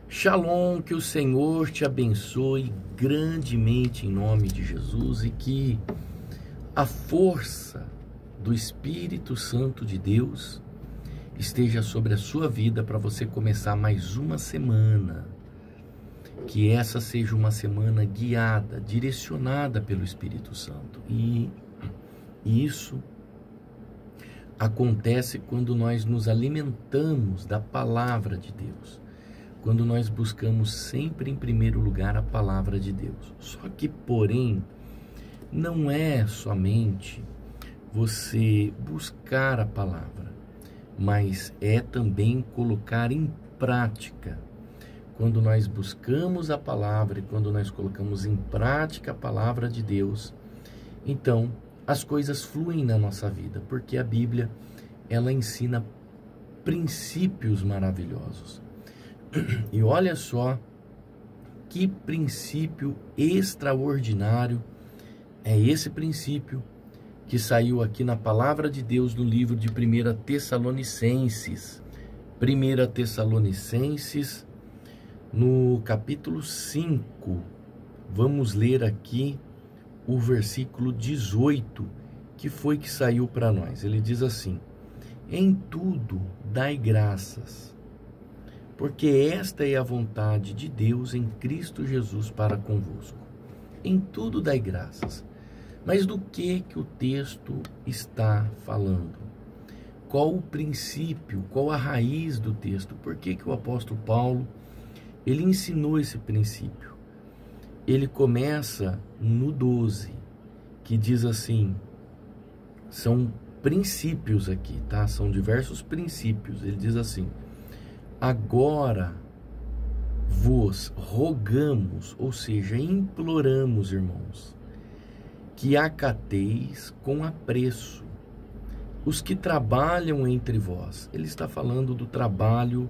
Shalom, que o Senhor te abençoe grandemente em nome de Jesus e que a força do Espírito Santo de Deus esteja sobre a sua vida para você começar mais uma semana. Que essa seja uma semana guiada, direcionada pelo Espírito Santo. E isso acontece quando nós nos alimentamos da palavra de Deus. Quando nós buscamos sempre em primeiro lugar a palavra de Deus. Só que, porém, não é somente você buscar a palavra, mas é também colocar em prática. Quando nós buscamos a palavra e quando nós colocamos em prática a palavra de Deus, então as coisas fluem na nossa vida, porque a Bíblia, ela ensina princípios maravilhosos. E olha só que princípio extraordinário é esse princípio que saiu aqui na palavra de Deus no livro de 1 Tessalonicenses. 1 Tessalonicenses, no capítulo 5, vamos ler aqui o versículo 18, que foi que saiu para nós. Ele diz assim: em tudo dai graças, porque esta é a vontade de Deus em Cristo Jesus para convosco. Em tudo dai graças. Mas do que o texto está falando? Qual o princípio, qual a raiz do texto? Por que o apóstolo Paulo, ele ensinou esse princípio? Ele começa no 12, que diz assim, são princípios aqui, tá? São diversos princípios. Ele diz assim: agora vos rogamos, ou seja, imploramos, irmãos, que acateis com apreço os que trabalham entre vós. Ele está falando do trabalho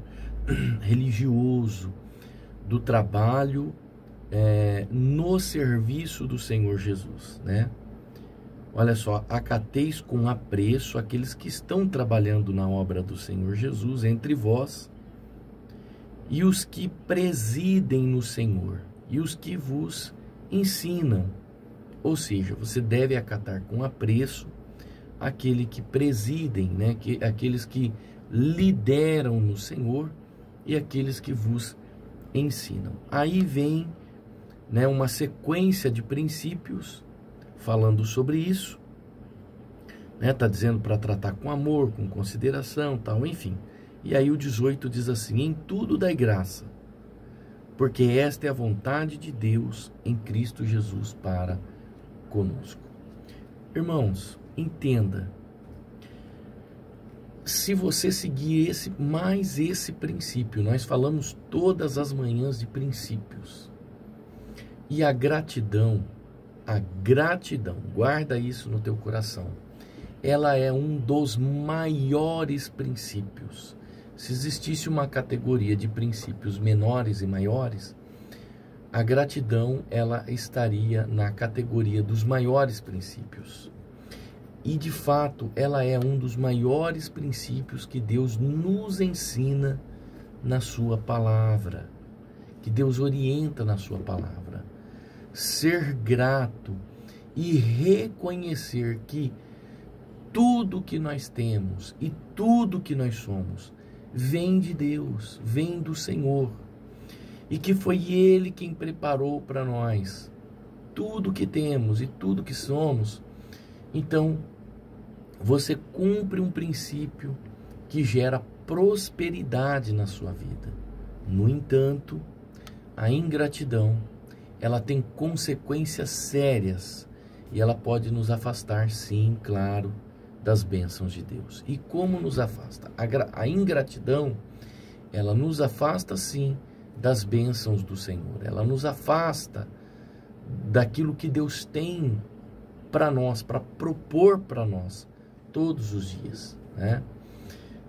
religioso, do trabalho no serviço do Senhor Jesus, né? Olha só, acateis com apreço aqueles que estão trabalhando na obra do Senhor Jesus entre vós, e os que presidem no Senhor, e os que vos ensinam. Ou seja, você deve acatar com apreço aquele que presidem, né? Aqueles que lideram no Senhor e aqueles que vos ensinam. Aí vem, né, uma sequência de princípios falando sobre isso, né? Tá dizendo para tratar com amor, com consideração, tal, enfim. E aí o 18 diz assim: em tudo dai graça, porque esta é a vontade de Deus em Cristo Jesus para conosco. Irmãos, entenda, se você seguir esse princípio, nós falamos todas as manhãs de princípios, e a gratidão, guarda isso no teu coração, ela é um dos maiores princípios. Se existisse uma categoria de princípios menores e maiores, a gratidão, ela estaria na categoria dos maiores princípios. E de fato, ela é um dos maiores princípios que Deus nos ensina na sua palavra, que Deus orienta na sua palavra. Ser grato e reconhecer que tudo que nós temos e tudo que nós somos vem de Deus, vem do Senhor, e que foi Ele quem preparou para nós tudo que temos e tudo que somos. Então, você cumpre um princípio que gera prosperidade na sua vida. No entanto, a ingratidão, ela tem consequências sérias e ela pode nos afastar, sim, claro, das bênçãos de Deus. E como nos afasta? A ingratidão, ela nos afasta, sim, das bênçãos do Senhor. Ela nos afasta daquilo que Deus tem para nós, para propor para nós todos os dias, né?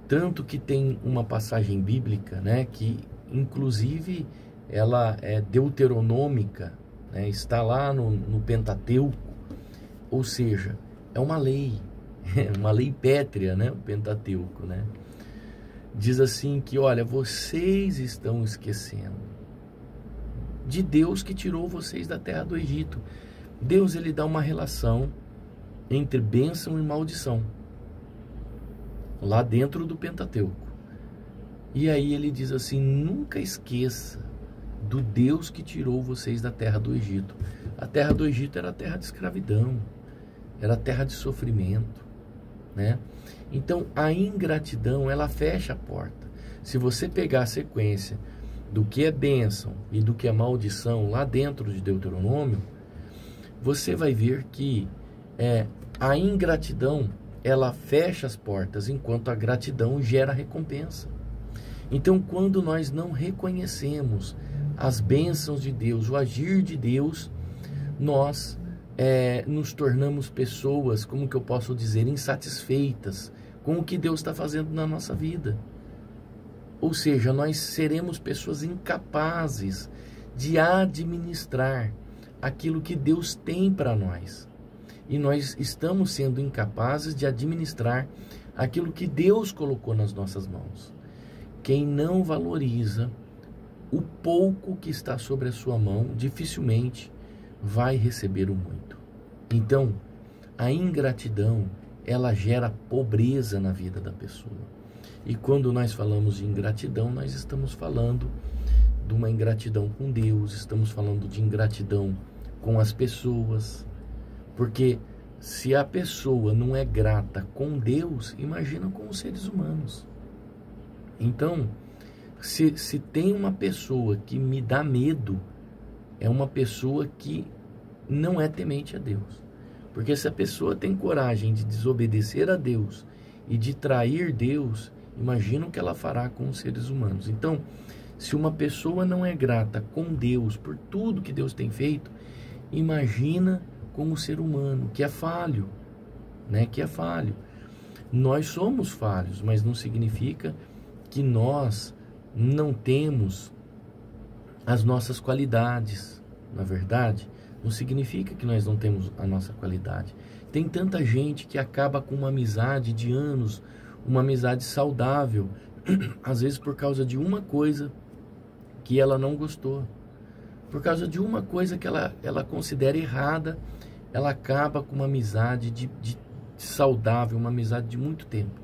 Tanto que tem uma passagem bíblica, né, que inclusive ela é deuteronômica, né, está lá no Pentateuco, ou seja, é uma lei pétrea, né, o Pentateuco, né? diz assim que, olha, vocês estão esquecendo de Deus que tirou vocês da terra do Egito. Deus, ele dá uma relação entre bênção e maldição, lá dentro do Pentateuco. E aí ele diz assim, nunca esqueça do Deus que tirou vocês da terra do Egito. A terra do Egito era a terra de escravidão, era a terra de sofrimento, né? Então a ingratidão, ela fecha a porta. Se você pegar a sequência do que é bênção e do que é maldição lá dentro de Deuteronômio, você vai ver que a ingratidão, ela fecha as portas, enquanto a gratidão gera recompensa. Então, quando nós não reconhecemos as bênçãos de Deus, o agir de Deus, nós nos tornamos pessoas, como que eu posso dizer, insatisfeitas com o que Deus está fazendo na nossa vida. Ou seja, nós seremos pessoas incapazes de administrar aquilo que Deus tem para nós. E nós estamos sendo incapazes de administrar aquilo que Deus colocou nas nossas mãos. Quem não valoriza o pouco que está sobre a sua mão, dificilmente vai receber o muito. Então, a ingratidão, ela gera pobreza na vida da pessoa. E quando nós falamos de ingratidão, nós estamos falando de uma ingratidão com Deus, estamos falando de ingratidão com as pessoas. Porque se a pessoa não é grata com Deus, imagina com os seres humanos. Então, se tem uma pessoa que me dá medo, é uma pessoa que não é temente a Deus. Porque se a pessoa tem coragem de desobedecer a Deus e de trair Deus, imagina o que ela fará com os seres humanos. Então, se uma pessoa não é grata com Deus por tudo que Deus tem feito, imagina como ser humano, que é falho, né? Que é falho. Nós somos falhos, mas não significa que nós não temos as nossas qualidades. Na verdade, não significa que nós não temos a nossa qualidade. Tem tanta gente que acaba com uma amizade de anos, uma amizade saudável, às vezes por causa de uma coisa que ela não gostou, por causa de uma coisa que ela considera errada, ela acaba com uma amizade de saudável, uma amizade de muito tempo,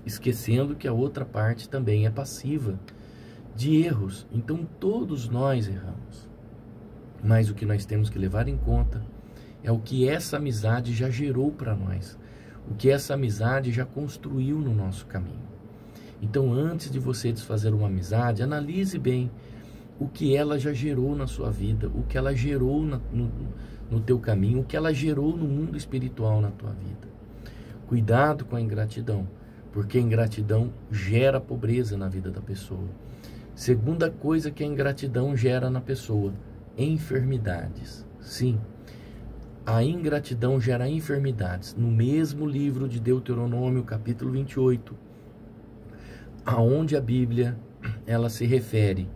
esquecendo que a outra parte também é passiva de erros. Então todos nós erramos, mas o que nós temos que levar em conta é o que essa amizade já gerou para nós, o que essa amizade já construiu no nosso caminho. Então, antes de você desfazer uma amizade, analise bem o que ela já gerou na sua vida, o que ela gerou no teu caminho, o que ela gerou no mundo espiritual na tua vida. Cuidado com a ingratidão, porque a ingratidão gera pobreza na vida da pessoa. Segunda coisa que a ingratidão gera na pessoa: enfermidades. Sim, a ingratidão gera enfermidades. No mesmo livro de Deuteronômio, capítulo 28, aonde a Bíblia ela se refere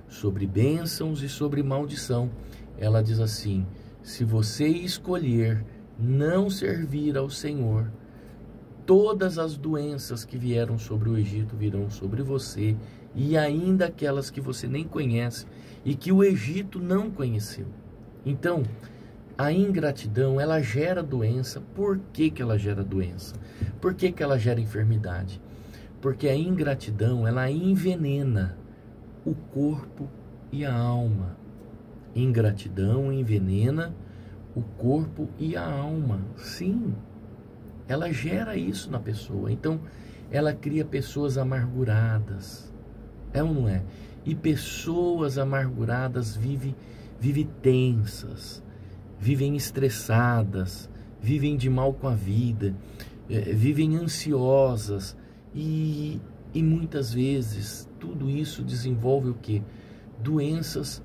sobre bênçãos e sobre maldição, ela diz assim: se você escolher não servir ao Senhor, todas as doenças que vieram sobre o Egito virão sobre você, e ainda aquelas que você nem conhece e que o Egito não conheceu. Então, a ingratidão, ela gera doença. Por que que ela gera doença? Por que que ela gera enfermidade? Porque a ingratidão, ela envenena o corpo e a alma. Ingratidão envenena o corpo e a alma. Sim, ela gera isso na pessoa. Então, ela cria pessoas amarguradas. É ou não é? E pessoas amarguradas vivem tensas, vivem estressadas, vivem de mal com a vida, vivem ansiosas e muitas vezes tudo isso desenvolve o quê? Doenças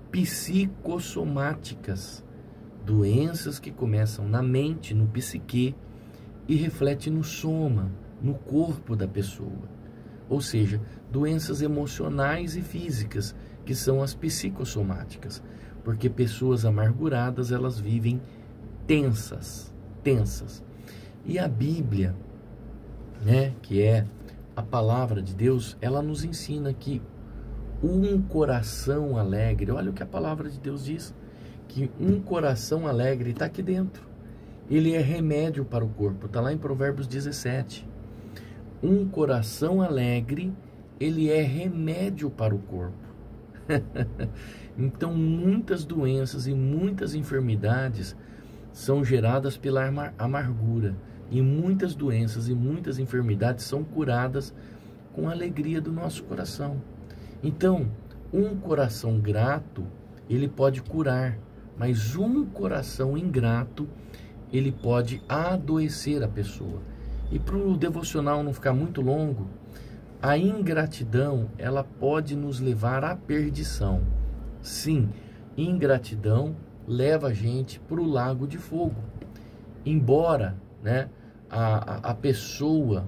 psicossomáticas, doenças que começam na mente, no psique e refletem no soma, no corpo da pessoa. Ou seja, doenças emocionais e físicas, que são as psicossomáticas. Porque pessoas amarguradas, elas vivem tensas. E a Bíblia, né, que é a palavra de Deus, ela nos ensina que um coração alegre, olha o que a palavra de Deus diz, que um coração alegre está aqui dentro. Ele é remédio para o corpo, está lá em Provérbios 17. Um coração alegre, ele é remédio para o corpo. Então, muitas doenças e muitas enfermidades são geradas pela amargura. E muitas doenças e muitas enfermidades são curadas com a alegria do nosso coração. Então, um coração grato, ele pode curar, mas um coração ingrato, ele pode adoecer a pessoa. E para o devocional não ficar muito longo, a ingratidão, ela pode nos levar à perdição. Sim, ingratidão leva a gente para o lago de fogo. Embora, né, a pessoa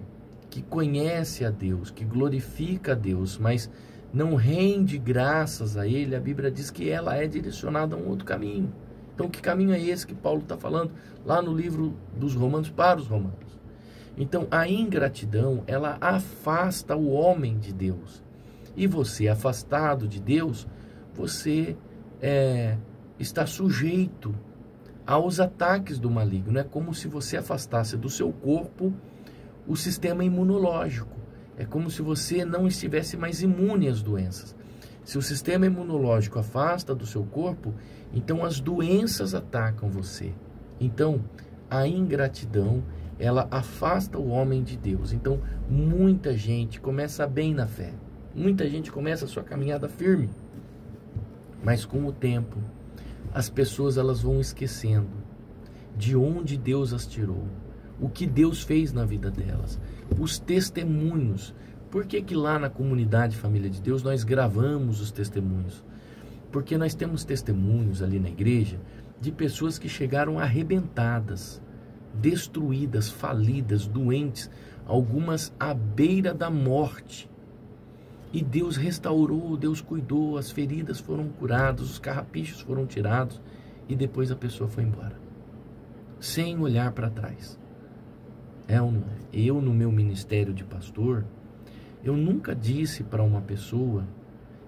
que conhece a Deus, que glorifica a Deus, mas não rende graças a Ele, a Bíblia diz que ela é direcionada a um outro caminho. Então, que caminho é esse que Paulo está falando lá no livro dos Romanos para os Romanos? Então, a ingratidão, ela afasta o homem de Deus. E você, afastado de Deus, você está sujeito aos ataques do maligno. É como se você afastasse do seu corpo o sistema imunológico. É como se você não estivesse mais imune às doenças. Se o sistema imunológico afasta do seu corpo, então as doenças atacam você. Então, a ingratidão, ela afasta o homem de Deus. Então, muita gente começa bem na fé. Muita gente começa a sua caminhada firme. Mas com o tempo, as pessoas elas vão esquecendo de onde Deus as tirou, o que Deus fez na vida delas, os testemunhos. Por que que lá na comunidade Família de Deus nós gravamos os testemunhos? Porque nós temos testemunhos ali na igreja de pessoas que chegaram arrebentadas, destruídas, falidas, doentes, algumas à beira da morte. E Deus restaurou, Deus cuidou, as feridas foram curadas, os carrapichos foram tirados e depois a pessoa foi embora, sem olhar para trás. É ou não é? Eu, no meu ministério de pastor, eu nunca disse para uma pessoa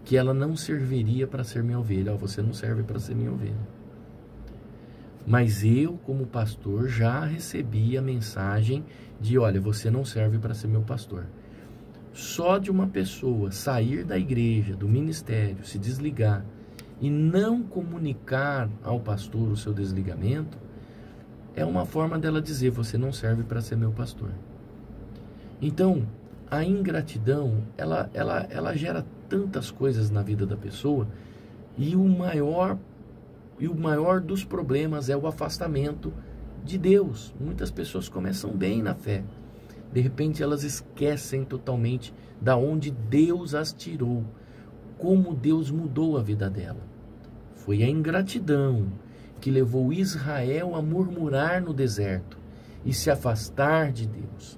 que ela não serviria para ser minha ovelha. Você não serve para ser minha ovelha. Mas eu, como pastor, já recebi a mensagem de, olha, você não serve para ser meu pastor. Só de uma pessoa sair da igreja, do ministério, se desligar e não comunicar ao pastor o seu desligamento, é uma forma dela dizer, você não serve para ser meu pastor. Então, a ingratidão, ela gera tantas coisas na vida da pessoa, e o maior dos problemas é o afastamento de Deus. Muitas pessoas começam bem na fé, de repente elas esquecem totalmente da onde Deus as tirou, como Deus mudou a vida dela. Foi a ingratidão que levou Israel a murmurar no deserto e se afastar de Deus.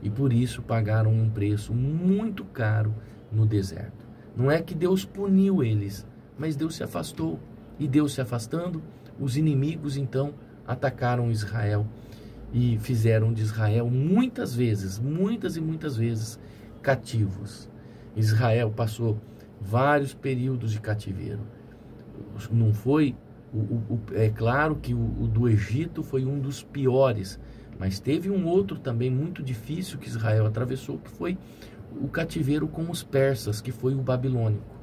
E por isso pagaram um preço muito caro no deserto. Não é que Deus puniu eles, mas Deus se afastou. E Deus se afastando, os inimigos então atacaram Israel e fizeram de Israel muitas e muitas vezes cativos. Israel passou vários períodos de cativeiro. Não foi, é claro que o do Egito foi um dos piores, mas teve um outro também muito difícil que Israel atravessou, que foi o cativeiro com os persas, que foi o babilônico.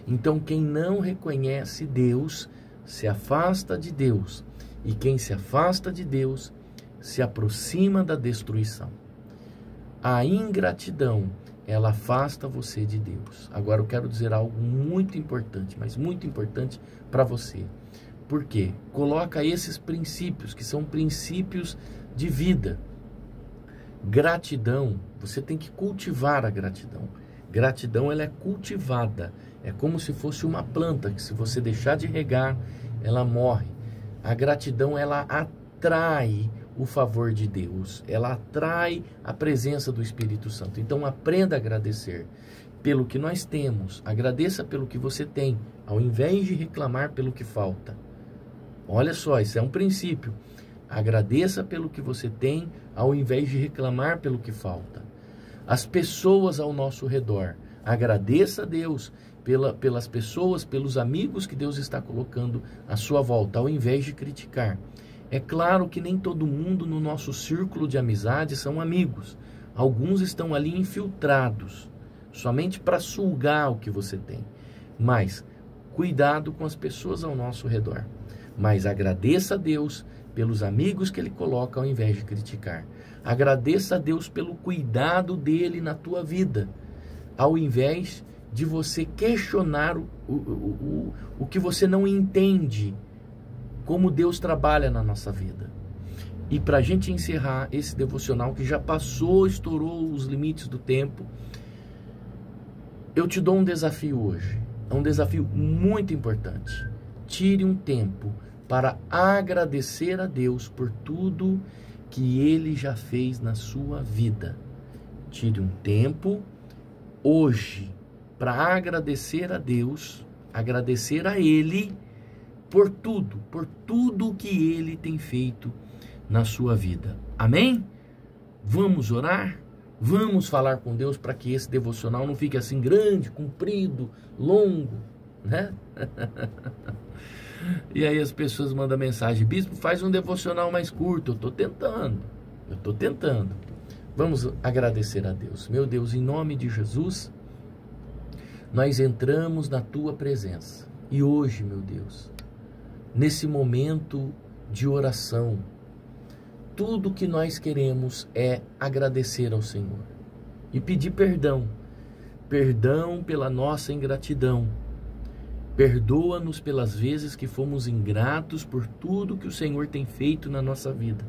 Então, quem não reconhece Deus, se afasta de Deus. E quem se afasta de Deus, se aproxima da destruição. A ingratidão, ela afasta você de Deus. Agora, eu quero dizer algo muito importante, mas muito importante para você. Por quê? Coloca esses princípios, que são princípios de vida. Gratidão, você tem que cultivar a gratidão. Gratidão, ela é cultivada. É como se fosse uma planta, que se você deixar de regar, ela morre. A gratidão, ela atrai o favor de Deus. Ela atrai a presença do Espírito Santo. Então, aprenda a agradecer pelo que nós temos. Agradeça pelo que você tem, ao invés de reclamar pelo que falta. Olha só, isso é um princípio. Agradeça pelo que você tem, ao invés de reclamar pelo que falta. as pessoas ao nosso redor. Agradeça a Deus pelas pessoas, pelos amigos que Deus está colocando à sua volta, ao invés de criticar. É claro que nem todo mundo no nosso círculo de amizade são amigos. Alguns estão ali infiltrados, somente para sugar o que você tem. Mas cuidado com as pessoas ao nosso redor. Mas agradeça a Deus pelos amigos que Ele coloca ao invés de criticar. Agradeça a Deus pelo cuidado dEle na tua vida, ao invés de você questionar o que você não entende, como Deus trabalha na nossa vida. E para a gente encerrar esse devocional que já passou, estourou os limites do tempo, eu te dou um desafio hoje. É um desafio muito importante. Tire um tempo para agradecer a Deus por tudo que Ele já fez na sua vida. Tire um tempo hoje para agradecer a Deus, agradecer a Ele por tudo que Ele tem feito na sua vida. Amém? Vamos orar? Vamos falar com Deus para que esse devocional não fique assim grande, comprido, longo, né? E aí as pessoas mandam mensagem: bispo, faz um devocional mais curto. Eu estou tentando. Vamos agradecer a Deus. Meu Deus, em nome de Jesus, nós entramos na tua presença. E hoje, meu Deus, nesse momento de oração, tudo que nós queremos é agradecer ao Senhor e pedir perdão pela nossa ingratidão. Perdoa-nos pelas vezes que fomos ingratos por tudo que o Senhor tem feito na nossa vida.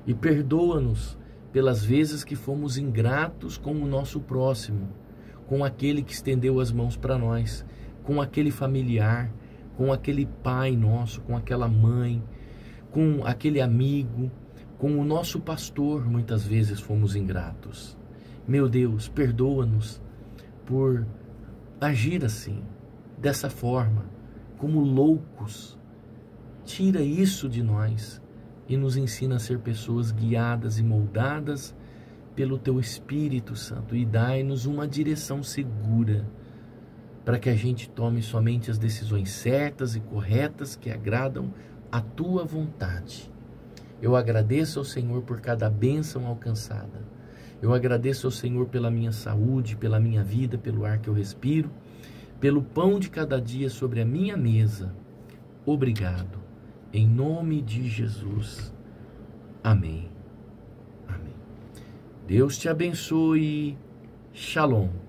E perdoa-nos pelas vezes que fomos ingratos com o nosso próximo, com aquele que estendeu as mãos para nós, com aquele familiar, com aquele pai nosso, com aquela mãe, com aquele amigo, com o nosso pastor. Muitas vezes fomos ingratos. Meu Deus, perdoa-nos por agir assim, dessa forma, como loucos. Tira isso de nós e nos ensina a ser pessoas guiadas e moldadas pelo Teu Espírito Santo, e dai-nos uma direção segura para que a gente tome somente as decisões certas e corretas que agradam a Tua vontade. Eu agradeço ao Senhor por cada bênção alcançada. Eu agradeço ao Senhor pela minha saúde, pela minha vida, pelo ar que eu respiro, pelo pão de cada dia sobre a minha mesa. Obrigado. Em nome de Jesus. Amém. Amém. Deus te abençoe. Shalom.